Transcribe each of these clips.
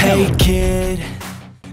Hey kid.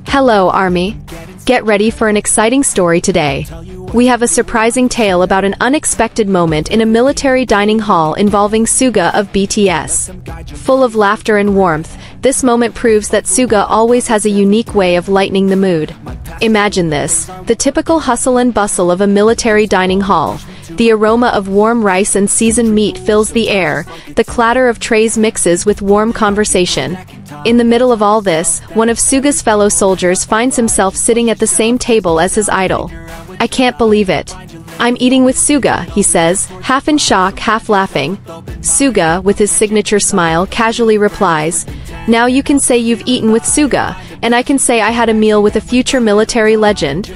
Hello, ARMY. Get ready for an exciting story today. We have a surprising tale about an unexpected moment in a military dining hall involving Suga of BTS. Full of laughter and warmth, this moment proves that Suga always has a unique way of lightening the mood. Imagine this, the typical hustle and bustle of a military dining hall. The aroma of warm rice and seasoned meat fills the air, the clatter of trays mixes with warm conversation. In the middle of all this, one of Suga's fellow soldiers finds himself sitting at the same table as his idol. "I can't believe it. I'm eating with Suga," he says, half in shock, half laughing. Suga, with his signature smile, casually replies, "Now you can say you've eaten with Suga, and I can say I had a meal with a future military legend."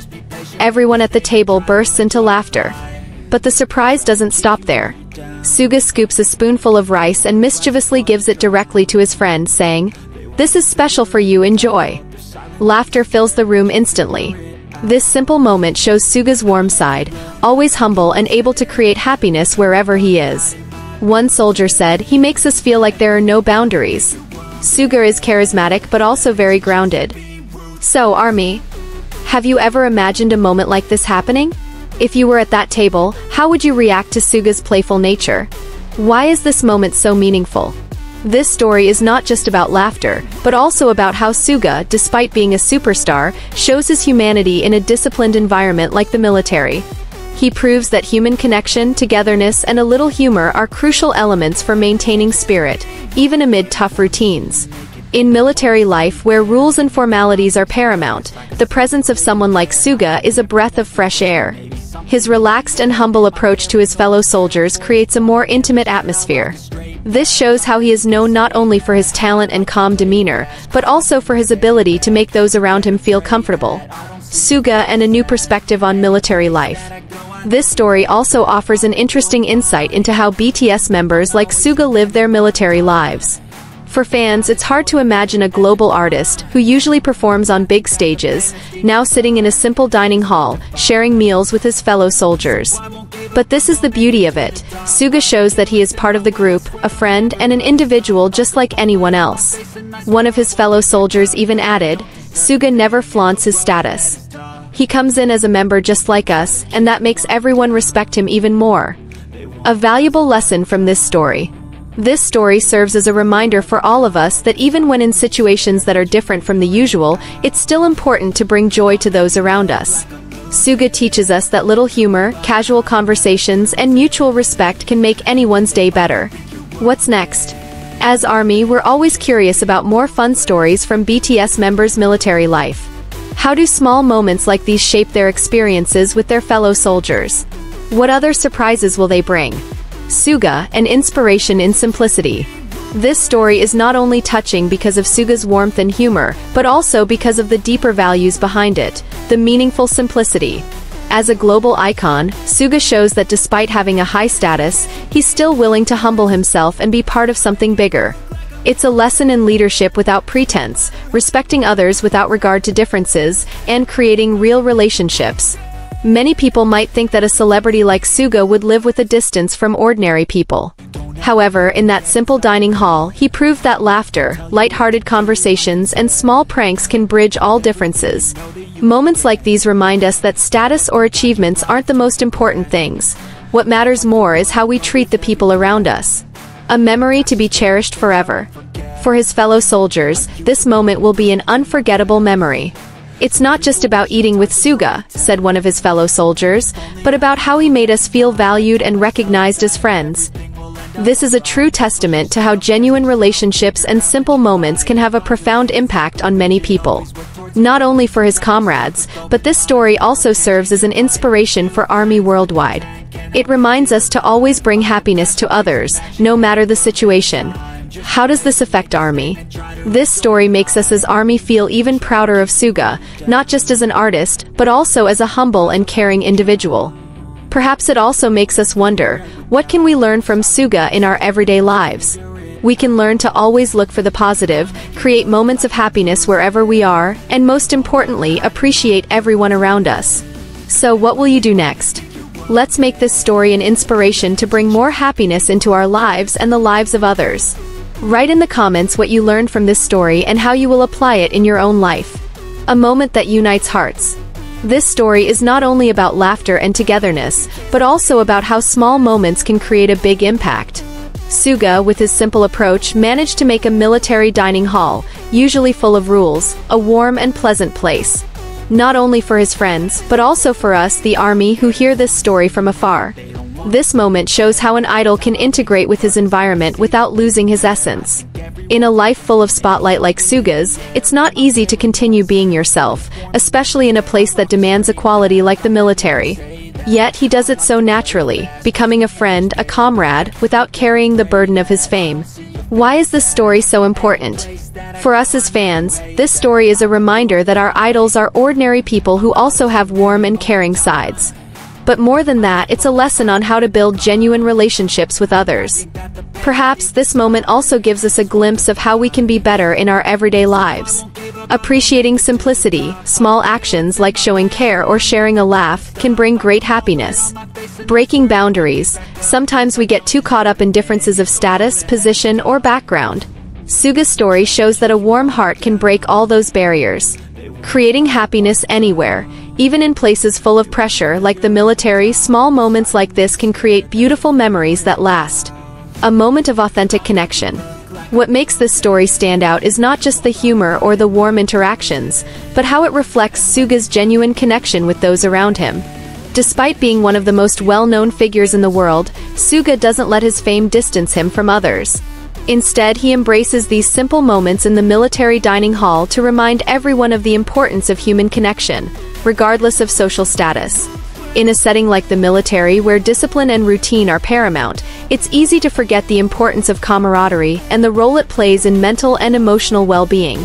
Everyone at the table bursts into laughter. But the surprise doesn't stop there. Suga scoops a spoonful of rice and mischievously gives it directly to his friend, saying, "This is special for you, enjoy." Laughter fills the room instantly. This simple moment shows Suga's warm side, always humble and able to create happiness wherever he is. One soldier said, "He makes us feel like there are no boundaries." Suga is charismatic but also very grounded. So, ARMY, have you ever imagined a moment like this happening? If you were at that table, how would you react to Suga's playful nature? Why is this moment so meaningful? This story is not just about laughter, but also about how Suga, despite being a superstar, shows his humanity in a disciplined environment like the military. He proves that human connection, togetherness, and a little humor are crucial elements for maintaining spirit, even amid tough routines. In military life, where rules and formalities are paramount, the presence of someone like Suga is a breath of fresh air. His relaxed and humble approach to his fellow soldiers creates a more intimate atmosphere. This shows how he is known not only for his talent and calm demeanor, but also for his ability to make those around him feel comfortable. Suga and a new perspective on military life. This story also offers an interesting insight into how BTS members like Suga live their military lives. For fans, it's hard to imagine a global artist, who usually performs on big stages, now sitting in a simple dining hall, sharing meals with his fellow soldiers. But this is the beauty of it. Suga shows that he is part of the group, a friend, and an individual just like anyone else. One of his fellow soldiers even added, "Suga never flaunts his status. He comes in as a member just like us, and that makes everyone respect him even more." A valuable lesson from this story. This story serves as a reminder for all of us that even when in situations that are different from the usual, it's still important to bring joy to those around us. Suga teaches us that little humor, casual conversations, and mutual respect can make anyone's day better. What's next? As ARMY, we're always curious about more fun stories from BTS members' military life. How do small moments like these shape their experiences with their fellow soldiers? What other surprises will they bring? Suga, an inspiration in simplicity. This story is not only touching because of Suga's warmth and humor, but also because of the deeper values behind it, the meaningful simplicity. As a global icon, Suga shows that despite having a high status, he's still willing to humble himself and be part of something bigger. It's a lesson in leadership without pretense, respecting others without regard to differences, and creating real relationships. Many people might think that a celebrity like Suga would live with a distance from ordinary people. However, in that simple dining hall, he proved that laughter, light-hearted conversations, and small pranks can bridge all differences. Moments like these remind us that status or achievements aren't the most important things. What matters more is how we treat the people around us. A memory to be cherished forever. For his fellow soldiers, this moment will be an unforgettable memory. "It's not just about eating with Suga," said one of his fellow soldiers, "but about how he made us feel valued and recognized as friends." This is a true testament to how genuine relationships and simple moments can have a profound impact on many people. Not only for his comrades, but this story also serves as an inspiration for ARMY worldwide. It reminds us to always bring happiness to others, no matter the situation. How does this affect ARMY? This story makes us as ARMY feel even prouder of Suga, not just as an artist, but also as a humble and caring individual. Perhaps it also makes us wonder, what can we learn from Suga in our everyday lives? We can learn to always look for the positive, create moments of happiness wherever we are, and most importantly, appreciate everyone around us. So what will you do next? Let's make this story an inspiration to bring more happiness into our lives and the lives of others. Write in the comments what you learned from this story and how you will apply it in your own life. A moment that unites hearts. This story is not only about laughter and togetherness, but also about how small moments can create a big impact. Suga, with his simple approach, managed to make a military dining hall, usually full of rules, a warm and pleasant place. Not only for his friends, but also for us, the army, who hear this story from afar. This moment shows how an idol can integrate with his environment without losing his essence. In a life full of spotlight like Suga's, it's not easy to continue being yourself, especially in a place that demands equality like the military. Yet he does it so naturally, becoming a friend, a comrade, without carrying the burden of his fame. Why is this story so important? For us as fans, this story is a reminder that our idols are ordinary people who also have warm and caring sides. But more than that, it's a lesson on how to build genuine relationships with others. Perhaps this moment also gives us a glimpse of how we can be better in our everyday lives. Appreciating simplicity, small actions like showing care or sharing a laugh can bring great happiness. Breaking boundaries. Sometimes we get too caught up in differences of status, position, or background. Suga's story shows that a warm heart can break all those barriers. Creating happiness anywhere, even in places full of pressure like the military, small moments like this can create beautiful memories that last. A moment of authentic connection. What makes this story stand out is not just the humor or the warm interactions, but how it reflects Suga's genuine connection with those around him. Despite being one of the most well-known figures in the world, Suga doesn't let his fame distance him from others. Instead, he embraces these simple moments in the military dining hall to remind everyone of the importance of human connection, regardless of social status. In a setting like the military, where discipline and routine are paramount, it's easy to forget the importance of camaraderie and the role it plays in mental and emotional well-being.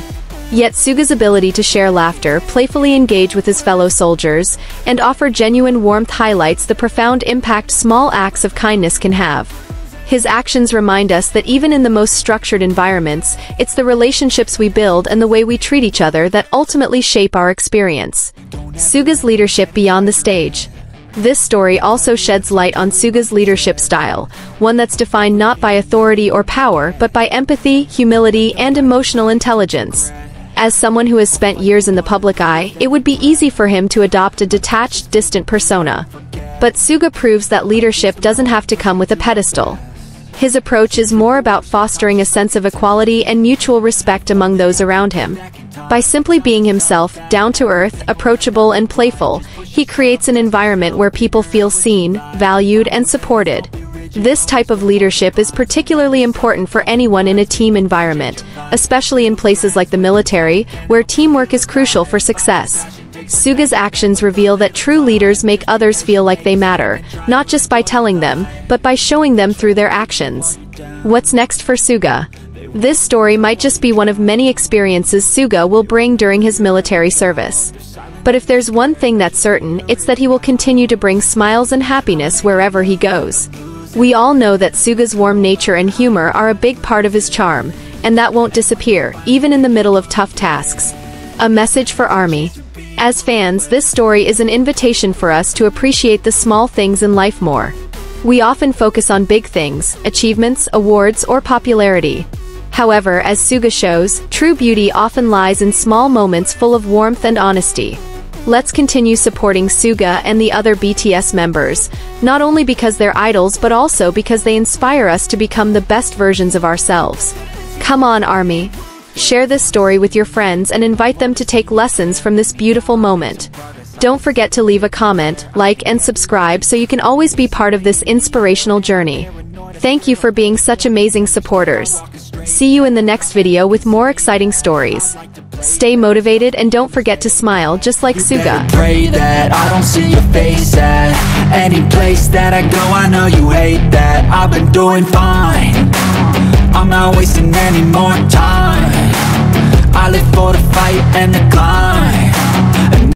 Yet Suga's ability to share laughter, playfully engage with his fellow soldiers, and offer genuine warmth highlights the profound impact small acts of kindness can have. His actions remind us that even in the most structured environments, it's the relationships we build and the way we treat each other that ultimately shape our experience. Suga's leadership beyond the stage. This story also sheds light on Suga's leadership style, one that's defined not by authority or power, but by empathy, humility, and emotional intelligence. As someone who has spent years in the public eye, it would be easy for him to adopt a detached, distant persona. But Suga proves that leadership doesn't have to come with a pedestal. His approach is more about fostering a sense of equality and mutual respect among those around him. By simply being himself, down to earth, approachable, and playful, he creates an environment where people feel seen, valued, and supported. This type of leadership is particularly important for anyone in a team environment, especially in places like the military, where teamwork is crucial for success. Suga's actions reveal that true leaders make others feel like they matter, not just by telling them, but by showing them through their actions. What's next for Suga? This story might just be one of many experiences Suga will bring during his military service. But if there's one thing that's certain, it's that he will continue to bring smiles and happiness wherever he goes. We all know that Suga's warm nature and humor are a big part of his charm, and that won't disappear, even in the middle of tough tasks. A message for ARMY. As fans, this story is an invitation for us to appreciate the small things in life more. We often focus on big things, achievements, awards, or popularity. However, as Suga shows, true beauty often lies in small moments full of warmth and honesty. Let's continue supporting Suga and the other BTS members, not only because they're idols but also because they inspire us to become the best versions of ourselves. Come on, ARMY! Share this story with your friends and invite them to take lessons from this beautiful moment. Don't forget to leave a comment, like, and subscribe so you can always be part of this inspirational journey. Thank you for being such amazing supporters. See you in the next video with more exciting stories. Stay motivated and don't forget to smile just like Suga. Pray that I don't see your face at any place that I go. I know you hate that. I've been doing fine. I'm not wasting any more time. I live for the fight and the climb.